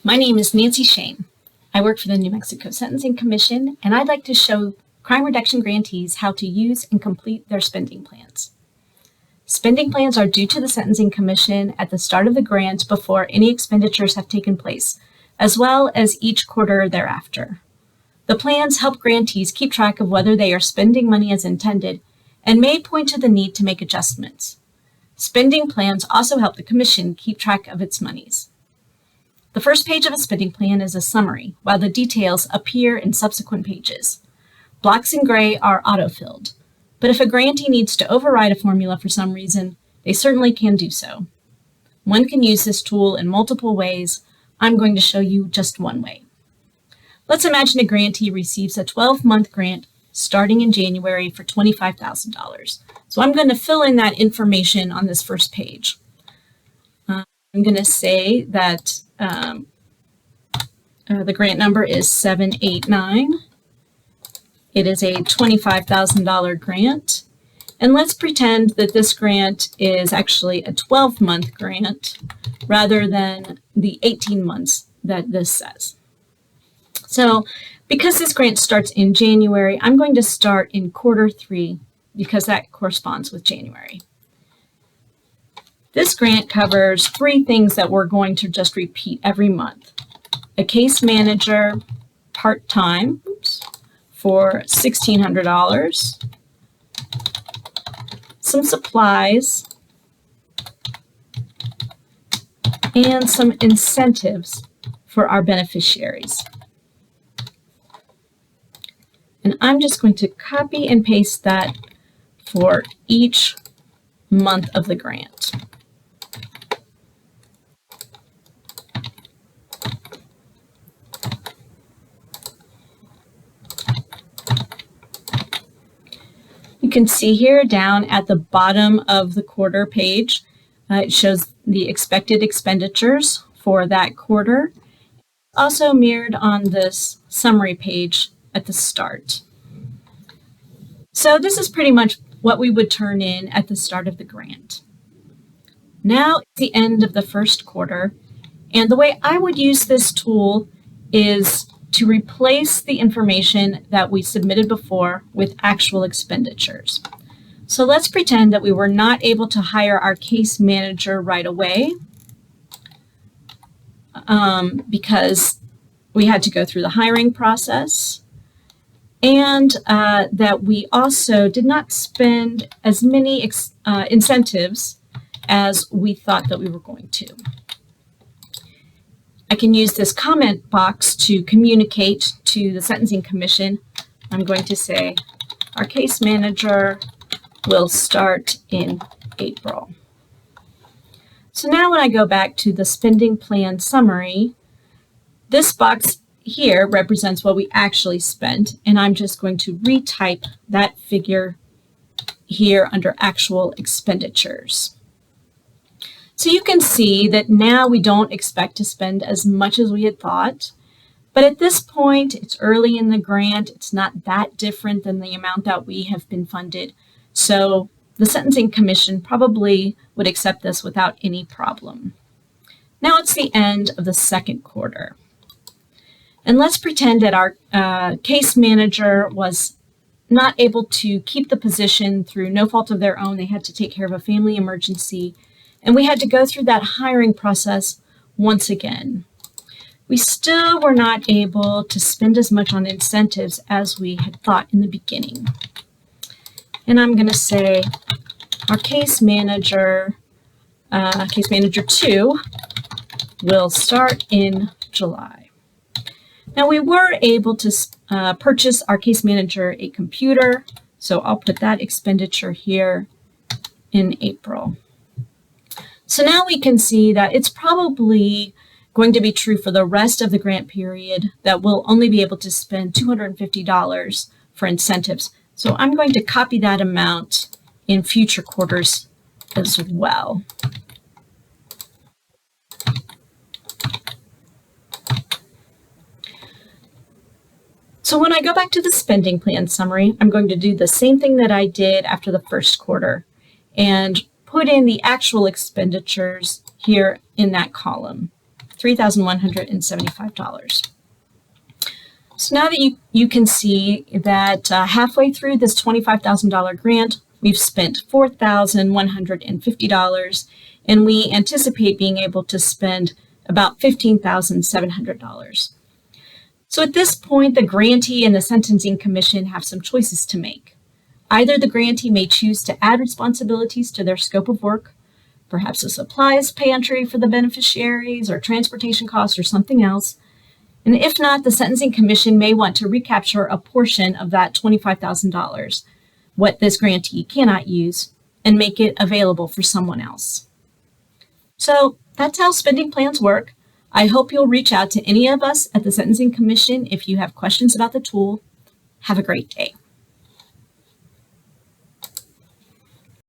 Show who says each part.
Speaker 1: My name is Nancy Shane. I work for the New Mexico Sentencing Commission, and I'd like to show crime reduction grantees how to use and complete their spending plans. Spending plans are due to the Sentencing Commission at the start of the grant before any expenditures have taken place, as well as each quarter thereafter. The plans help grantees keep track of whether they are spending money as intended and may point to the need to make adjustments. Spending plans also help the Commission keep track of its monies. The first page of a spending plan is a summary, while the details appear in subsequent pages. Blocks in gray are auto-filled, but if a grantee needs to override a formula for some reason, they certainly can do so. One can use this tool in multiple ways. I'm going to show you just one way. Let's imagine a grantee receives a 12-month grant starting in January for $25,000. So I'm going to fill in that information on this first page. I'm going to say that the grant number is 789. It is a $25,000 grant. And let's pretend that this grant is actually a 12-month grant rather than the 18 months that this says. So because this grant starts in January, I'm going to start in quarter 3 because that corresponds with January. This grant covers 3 things that we're going to just repeat every month. A case manager part-time for $1,600, some supplies, and some incentives for our beneficiaries. And I'm just going to copy and paste that for each month of the grant. You can see here down at the bottom of the quarter page, it shows the expected expenditures for that quarter. Also mirrored on this summary page at the start. So this is pretty much what we would turn in at the start of the grant. Now it's the end of the first quarter, and the way I would use this tool is to replace the information that we submitted before with actual expenditures. So let's pretend that we were not able to hire our case manager right away because we had to go through the hiring process, and that we also did not spend as many incentives as we thought that we were going to. I can use this comment box to communicate to the Sentencing Commission. I'm going to say, our case manager will start in April. So now when I go back to the spending plan summary, this box here represents what we actually spent, and I'm just going to retype that figure here under actual expenditures. So you can see that now we don't expect to spend as much as we had thought, but at this point, it's early in the grant. It's not that different than the amount that we have been funded. So the Sentencing Commission probably would accept this without any problem. Now it's the end of the second quarter. And let's pretend that our case manager was not able to keep the position through no fault of their own. They had to take care of a family emergency, and we had to go through that hiring process once again. We still were not able to spend as much on incentives as we had thought in the beginning. And I'm going to say our case manager 2, will start in July. Now we were able to purchase our case manager a computer, so I'll put that expenditure here in April. So now we can see that it's probably going to be true for the rest of the grant period that we'll only be able to spend $250 for incentives. So I'm going to copy that amount in future quarters as well. So when I go back to the spending plan summary, I'm going to do the same thing that I did after the first quarter and put in the actual expenditures here in that column. $3,175. So now that you can see that halfway through this $25,000 grant, we've spent $4,150, and we anticipate being able to spend about $15,700. So at this point, the grantee and the Sentencing Commission have some choices to make. Either the grantee may choose to add responsibilities to their scope of work, perhaps a supplies pantry for the beneficiaries or transportation costs or something else. And if not, the Sentencing Commission may want to recapture a portion of that $25,000, what this grantee cannot use, and make it available for someone else. So that's how spending plans work. I hope you'll reach out to any of us at the Sentencing Commission if you have questions about the tool. Have a great day.